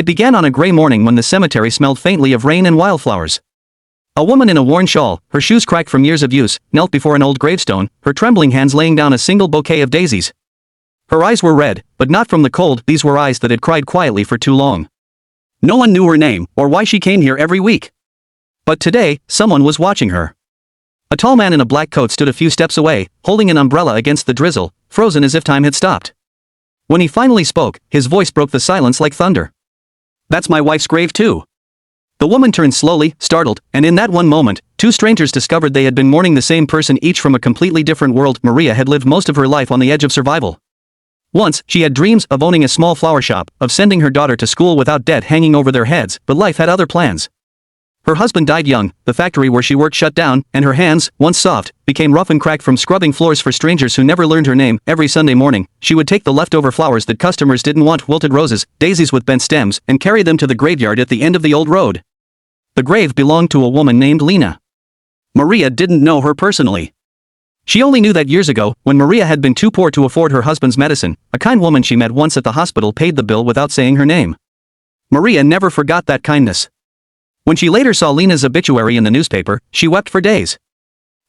It began on a gray morning when the cemetery smelled faintly of rain and wildflowers. A woman in a worn shawl, her shoes cracked from years of use, knelt before an old gravestone, her trembling hands laying down a single bouquet of daisies. Her eyes were red, but not from the cold, these were eyes that had cried quietly for too long. No one knew her name, or why she came here every week. But today, someone was watching her. A tall man in a black coat stood a few steps away, holding an umbrella against the drizzle, frozen as if time had stopped. When he finally spoke, his voice broke the silence like thunder. "That's my wife's grave too." The woman turned slowly, startled, and in that one moment, two strangers discovered they had been mourning the same person, each from a completely different world. Maria had lived most of her life on the edge of survival. Once, she had dreams of owning a small flower shop, of sending her daughter to school without debt hanging over their heads, but life had other plans. Her husband died young, the factory where she worked shut down, and her hands, once soft, became rough and cracked from scrubbing floors for strangers who never learned her name. Every Sunday morning, she would take the leftover flowers that customers didn't want, wilted roses, daisies with bent stems, and carry them to the graveyard at the end of the old road. The grave belonged to a woman named Lena. Maria didn't know her personally. She only knew that years ago, when Maria had been too poor to afford her husband's medicine, a kind woman she met once at the hospital paid the bill without saying her name. Maria never forgot that kindness. When she later saw Lena's obituary in the newspaper, she wept for days.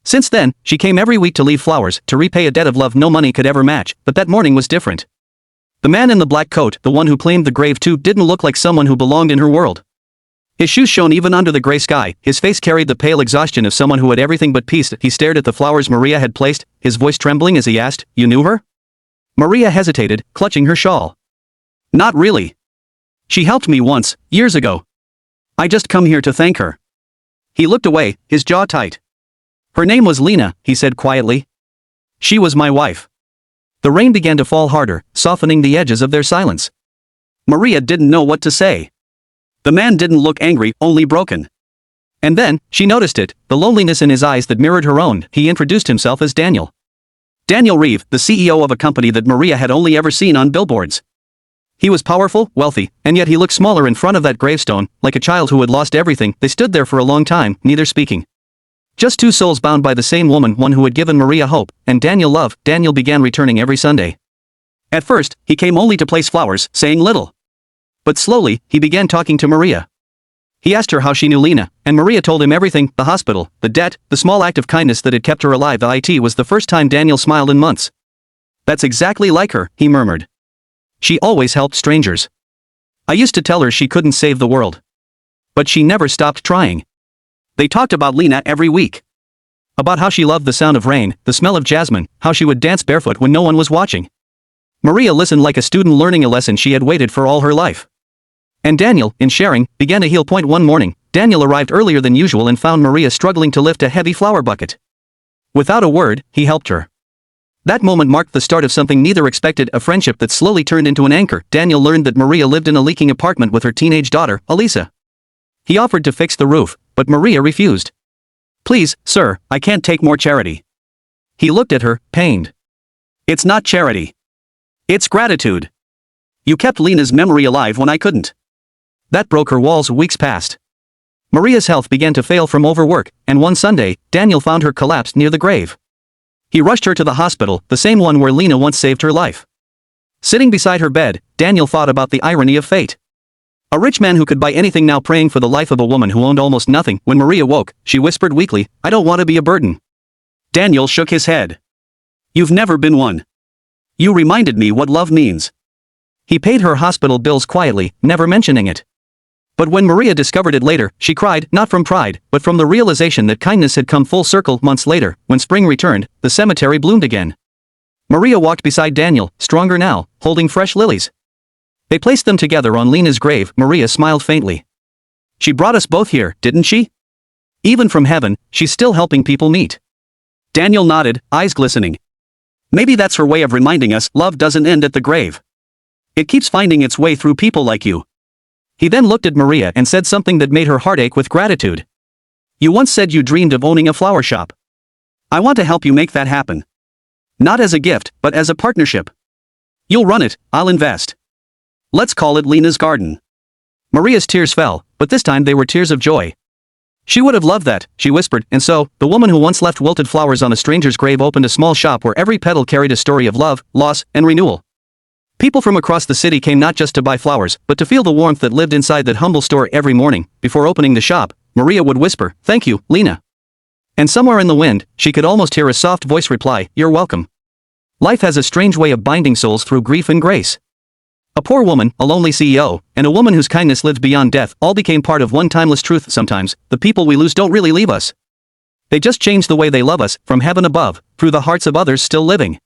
Since then, she came every week to leave flowers, to repay a debt of love no money could ever match, but that morning was different. The man in the black coat, the one who claimed the grave too, didn't look like someone who belonged in her world. His shoes shone even under the gray sky, his face carried the pale exhaustion of someone who had everything but peace. He stared at the flowers Maria had placed, his voice trembling as he asked, "You knew her?" Maria hesitated, clutching her shawl. "Not really. She helped me once, years ago. I just come here to thank her." He looked away, his jaw tight. "Her name was Lena," he said quietly. "She was my wife." The rain began to fall harder, softening the edges of their silence. Maria didn't know what to say. The man didn't look angry, only broken. And then, she noticed it, the loneliness in his eyes that mirrored her own. He introduced himself as Daniel. Daniel Reeve, the CEO of a company that Maria had only ever seen on billboards. He was powerful, wealthy, and yet he looked smaller in front of that gravestone, like a child who had lost everything. They stood there for a long time, neither speaking. Just two souls bound by the same woman, one who had given Maria hope, and Daniel love. Daniel began returning every Sunday. At first, he came only to place flowers, saying little. But slowly, he began talking to Maria. He asked her how she knew Lena, and Maria told him everything, the hospital, the debt, the small act of kindness that had kept her alive. It was the first time Daniel smiled in months. "That's exactly like her," he murmured. "She always helped strangers. I used to tell her she couldn't save the world. But she never stopped trying." They talked about Lena every week. About how she loved the sound of rain, the smell of jasmine, how she would dance barefoot when no one was watching. Maria listened like a student learning a lesson she had waited for all her life. And Daniel, in sharing, began to heal. One morning, Daniel arrived earlier than usual and found Maria struggling to lift a heavy flower bucket. Without a word, he helped her. That moment marked the start of something neither expected, a friendship that slowly turned into an anchor. Daniel learned that Maria lived in a leaking apartment with her teenage daughter, Elisa. He offered to fix the roof, but Maria refused. "Please, sir, I can't take more charity." He looked at her, pained. "It's not charity. It's gratitude. You kept Lena's memory alive when I couldn't." That broke her walls. Weeks passed. Maria's health began to fail from overwork, and one Sunday, Daniel found her collapsed near the grave. He rushed her to the hospital, the same one where Lena once saved her life. Sitting beside her bed, Daniel thought about the irony of fate. A rich man who could buy anything now praying for the life of a woman who owned almost nothing. When Maria woke, she whispered weakly, "I don't want to be a burden." Daniel shook his head. "You've never been one. You reminded me what love means." He paid her hospital bills quietly, never mentioning it. But when Maria discovered it later, she cried, not from pride, but from the realization that kindness had come full circle. Months later, when spring returned, the cemetery bloomed again. Maria walked beside Daniel, stronger now, holding fresh lilies. They placed them together on Lena's grave. Maria smiled faintly. "She brought us both here, didn't she? Even from heaven, she's still helping people meet." Daniel nodded, eyes glistening. "Maybe that's her way of reminding us love doesn't end at the grave. It keeps finding its way through people like you." He then looked at Maria and said something that made her heart ache with gratitude. "You once said you dreamed of owning a flower shop. I want to help you make that happen. Not as a gift, but as a partnership. You'll run it, I'll invest. Let's call it Lena's Garden." Maria's tears fell, but this time they were tears of joy. "She would have loved that," she whispered, and so, the woman who once left wilted flowers on a stranger's grave opened a small shop where every petal carried a story of love, loss, and renewal. People from across the city came not just to buy flowers, but to feel the warmth that lived inside that humble store every morning. Before opening the shop, Maria would whisper, "Thank you, Lena." And somewhere in the wind, she could almost hear a soft voice reply, "You're welcome." Life has a strange way of binding souls through grief and grace. A poor woman, a lonely CEO, and a woman whose kindness lived beyond death all became part of one timeless truth. Sometimes, the people we lose don't really leave us. They just change the way they love us, from heaven above, through the hearts of others still living.